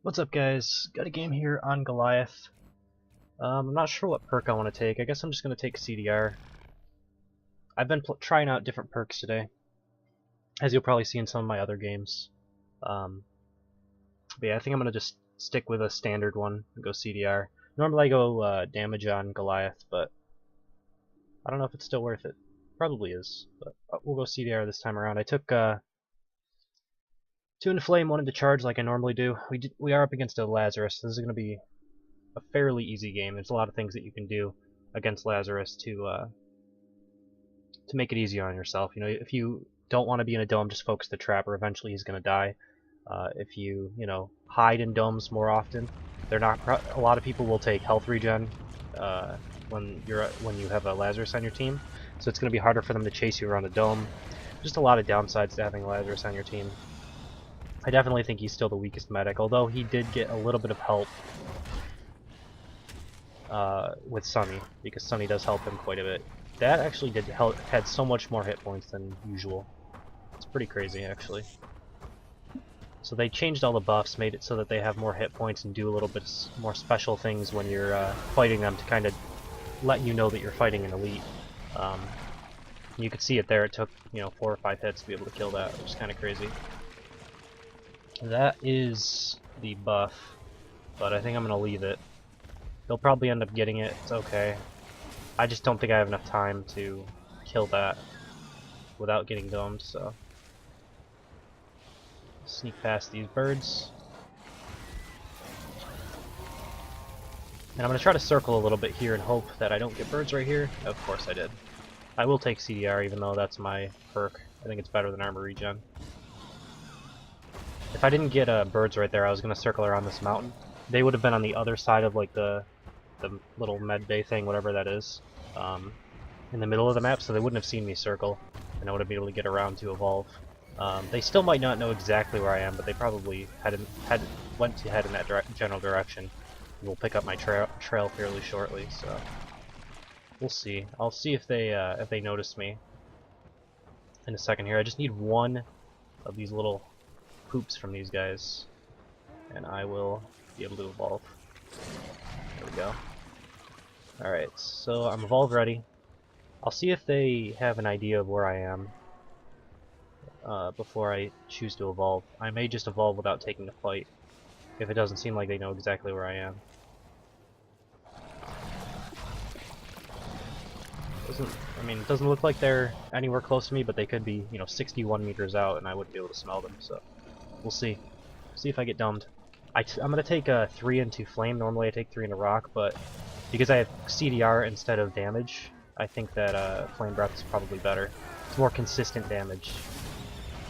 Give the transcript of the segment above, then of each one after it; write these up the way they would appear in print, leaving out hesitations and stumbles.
What's up, guys? Got a game here on Goliath. I'm not sure what perk I want to take. I guess I'm just going to take CDR. I've been trying out different perks today, as you'll probably see in some of my other games. But yeah, I think I'm going to just stick with a standard one and go CDR. Normally I go damage on Goliath, but I don't know if it's still worth it. Probably is, but we'll go CDR this time around. I took 2 into Flame, 1 into Charge like I normally do. We are up against a Lazarus. This is going to be a fairly easy game. There's a lot of things that you can do against Lazarus to make it easier on yourself. You know, if you don't want to be in a dome, just focus the trapper. Eventually, he's going to die. If you hide in domes more often, they're not. A lot of people will take health regen when you have a Lazarus on your team, so it's going to be harder for them to chase you around a dome. Just a lot of downsides to having Lazarus on your team. I definitely think he's still the weakest medic, although he did get a little bit of help with Sunny, because Sunny does help him quite a bit. That actually had so much more hit points than usual. It's pretty crazy, actually. So they changed all the buffs, made it so that they have more hit points and do a little bit more special things when you're fighting them to kind of let you know that you're fighting an elite. You could see it there. It took 4 or 5 hits to be able to kill that, which is kind of crazy. That is the buff, but I think I'm going to leave it. They'll probably end up getting it. It's okay. I just don't think I have enough time to kill that without getting domed, so sneak past these birds. And I'm going to try to circle a little bit here and hope that I don't get birds right here. Of course I did. I will take CDR even though that's my perk. I think it's better than armor regen. If I didn't get birds right there, I was going to circle around this mountain. They would have been on the other side of like the little med bay thing, whatever that is, in the middle of the map, so they wouldn't have seen me circle, and I would have been able to get around to evolve. They still might not know exactly where I am, but they probably went to head in that general direction. We'll pick up my trail fairly shortly, so we'll see. I'll see if they notice me in a second here. I just need one of these little poops from these guys, and I will be able to evolve. There we go. Alright, so I'm evolve ready. I'll see if they have an idea of where I am before I choose to evolve. I may just evolve without taking the fight if it doesn't seem like they know exactly where I am. It doesn't look like they're anywhere close to me, but they could be, 61 meters out, and I wouldn't be able to smell them. So we'll see. See if I get domed. I'm gonna take 3 into Flame. Normally I take 3 into Rock, but because I have CDR instead of damage, I think that Flame Breath is probably better. It's more consistent damage.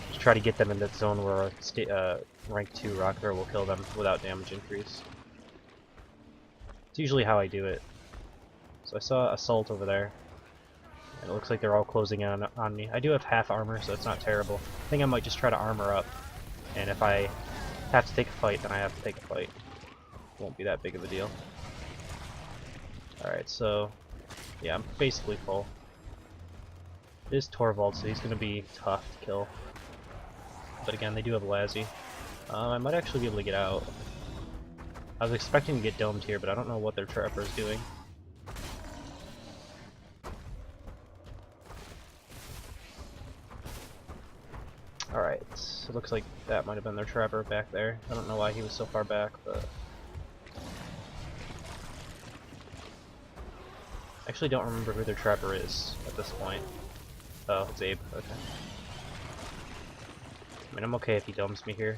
Just try to get them in that zone where rank 2 Rock Throw will kill them without damage increase. It's usually how I do it. So I saw Assault over there, and it looks like they're all closing in on me. I do have half armor, so it's not terrible. I think I might just try to armor up, and if I have to take a fight, then I have to take a fight. Won't be that big of a deal. Alright, so yeah, I'm basically full. It is Torvald, so he's going to be tough to kill. But again, they do have Lazzy. I might actually be able to get out. I was expecting to get domed here, but I don't know what their trapper is doing. Alright, so it looks like that might have been their trapper back there. I don't know why he was so far back, but I actually don't remember who their trapper is at this point. Oh, it's Abe. Okay. I'm okay if he domes me here.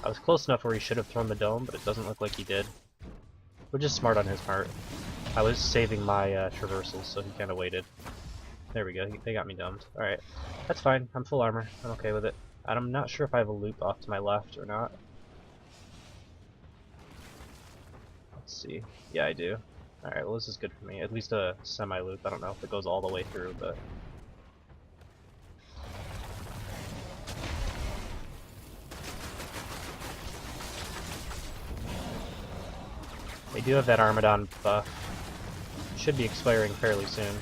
I was close enough where he should have thrown the dome, but it doesn't look like he did. Which is smart on his part. I was saving my traversals, so he kind of waited. There we go, they got me domed. Alright, that's fine, I'm full armor, I'm okay with it. I'm not sure if I have a loop off to my left or not. Let's see. Yeah, I do. Alright, well this is good for me. At least a semi-loop. I don't know if it goes all the way through, but they do have that Armadon buff. Should be expiring fairly soon.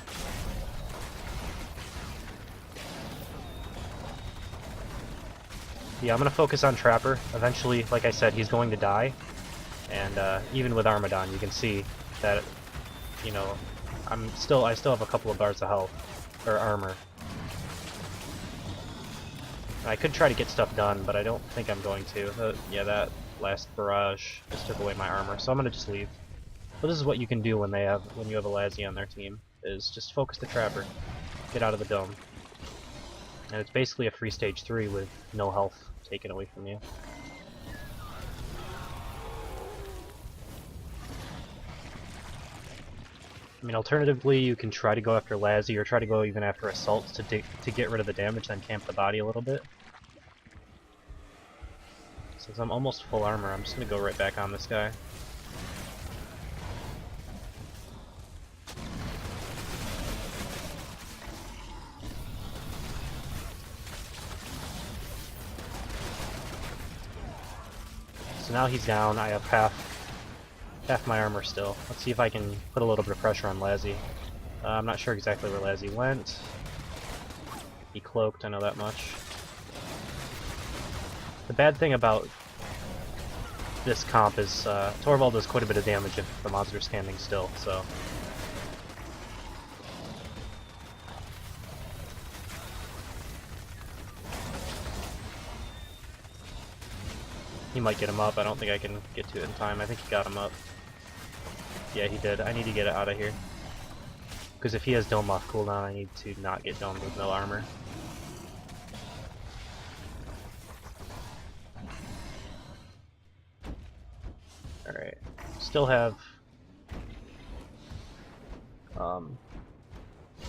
Yeah, I'm gonna focus on Trapper. Eventually, like I said, he's going to die. And even with Armadon, you can see that, you know, I still have a couple of bars of health, or armor. I could try to get stuff done, but I don't think I'm going to. Yeah, that last barrage just took away my armor, so I'm gonna just leave. But this is what you can do when you have a Lazzy on their team, is just focus the Trapper, get out of the dome. And it's basically a free stage 3 with no health taken away from you. I mean, alternatively, you can try to go after Lazzy, or try to go even after Assaults to get rid of the damage, then camp the body a little bit. Since I'm almost full armor, I'm just gonna go right back on this guy. So now he's down, I have half my armor still. Let's see if I can put a little bit of pressure on Lazzy. I'm not sure exactly where Lazzy went. He cloaked, I know that much. The bad thing about this comp is Torvald does quite a bit of damage if the monster's standing still, so... He might get him up, I don't think I can get to it in time. I think he got him up. Yeah, he did. I need to get it out of here. Because if he has Dome off cooldown, I need to not get domed with no armor. Alright. Still have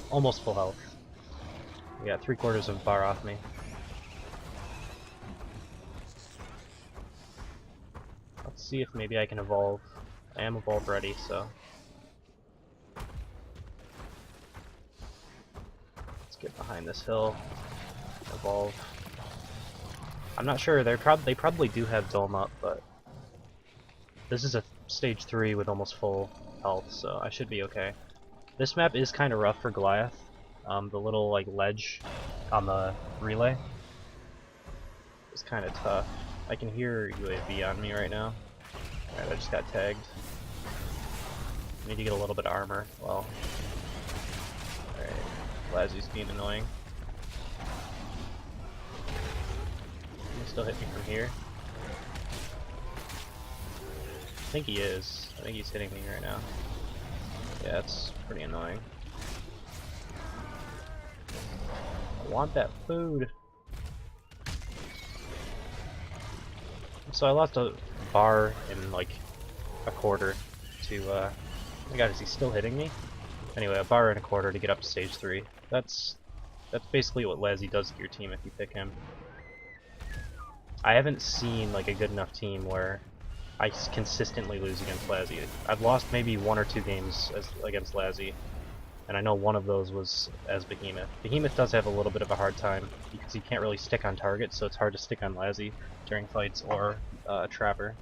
almost full health. We got 3/4 of bar off me. Let's see if maybe I can evolve. I am evolve ready, so let's get behind this hill. Evolve. I'm not sure. They probably do have Dome up, but this is a stage 3 with almost full health, so I should be okay. This map is kind of rough for Goliath. The little like ledge on the relay is kind of tough. I can hear UAV on me right now. Alright, I just got tagged. I need to get a little bit of armor. Well, alright, Lazzy's being annoying. Can he still hit me from here? I think he is. I think he's hitting me right now. Yeah, it's pretty annoying. I want that food. So I lost a bar in like a quarter to oh my god, is he still hitting me? Anyway, a bar and a quarter to get up to stage 3. That's basically what Lazzy does to your team if you pick him. I haven't seen like a good enough team where I consistently lose against Lazzy. I've lost maybe 1 or 2 games against Lazzy, and I know one of those was as Behemoth. Behemoth does have a little bit of a hard time because he can't really stick on target, so it's hard to stick on Lazzy during fights or Trapper.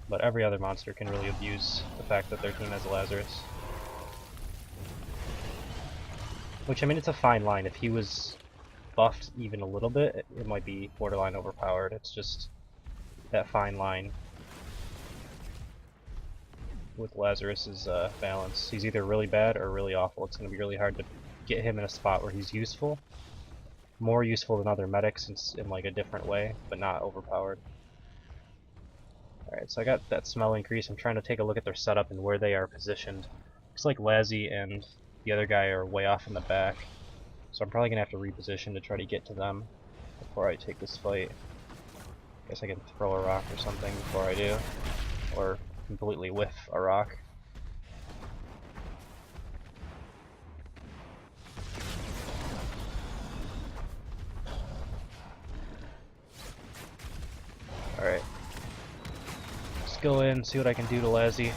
But every other monster can really abuse the fact that their team has a Lazarus. Which, I mean, it's a fine line. If he was buffed even a little bit, it might be borderline overpowered. It's just that fine line with Lazarus's balance. He's either really bad or really awful. It's going to be really hard to get him in a spot where he's useful. More useful than other medics in like a different way, but not overpowered. Alright, so I got that smell increase. I'm trying to take a look at their setup and where they are positioned. Looks like Lazzy and the other guy are way off in the back, so I'm probably going to have to reposition to try to get to them before I take this fight. Guess I can throw a rock or something before I do, or completely whiff a rock. Alright. Let's go in, see what I can do to Lazzy.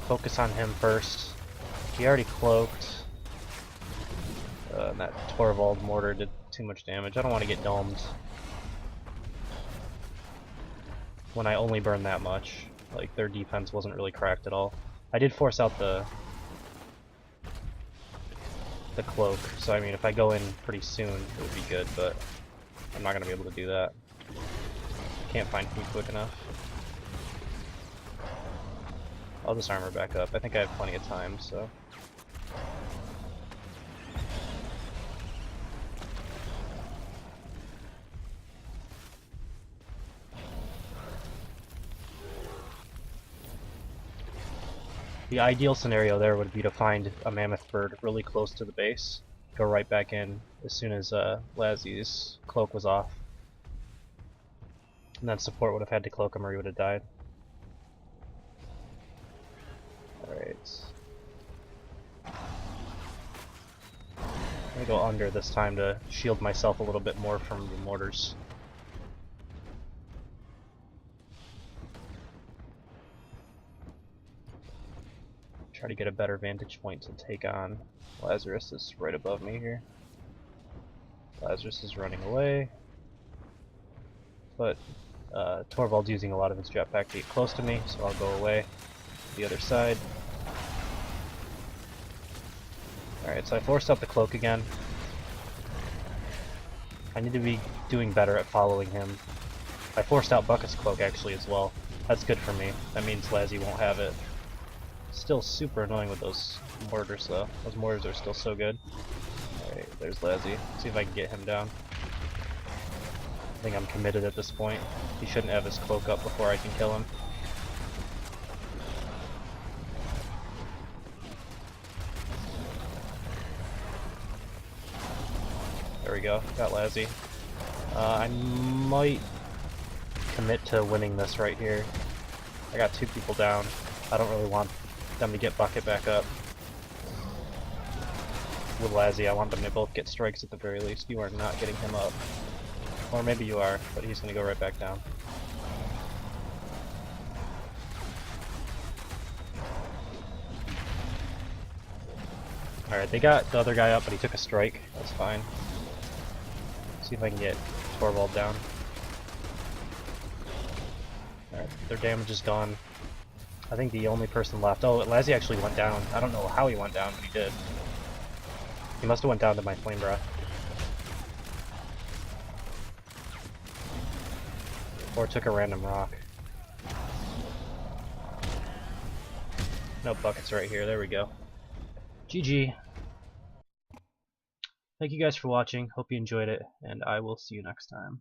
Focus on him first. He already cloaked. And that Torvald mortar did too much damage. I don't want to get domed when I only burn that much. Like, their defense wasn't really cracked at all. I did force out the cloak, so I mean, if I go in pretty soon, it would be good, but I'm not gonna be able to do that. Can't find food quick enough. I'll just armor back up. I think I have plenty of time, so. The ideal scenario there would be to find a mammoth bird really close to the base, go right back in as soon as Lazzy's cloak was off. And then support would have had to cloak him or he would have died. Alright. I'm gonna go under this time to shield myself a little bit more from the mortars. Try to get a better vantage point to take on. Lazarus is right above me here. Lazarus is running away. But Torvald's using a lot of his jetpack to get close to me, so I'll go away to the other side. Alright, so I forced out the cloak again. I need to be doing better at following him. I forced out Bucket's cloak actually as well. That's good for me. That means Lazzy won't have it. Still super annoying with those mortars though. Those mortars are still so good. Alright, there's Lazzy. See if I can get him down. I think I'm committed at this point. He shouldn't have his cloak up before I can kill him. There we go, got Lazzy. I might commit to winning this right here. I got 2 people down. I don't really want them to get Bucket back up. With Lazzy, I want them to both get strikes at the very least. You are not getting him up. Or maybe you are, but he's gonna go right back down. Alright, they got the other guy up, but he took a strike. That's fine. See if I can get Torvald down. Alright, their damage is gone. I think the only person left... Oh, Lazzy actually went down. I don't know how he went down, but he did. He must have went down to my flame breath. Or took a random rock. No, Bucket's right here. There we go. GG. Thank you guys for watching. Hope you enjoyed it, and I will see you next time.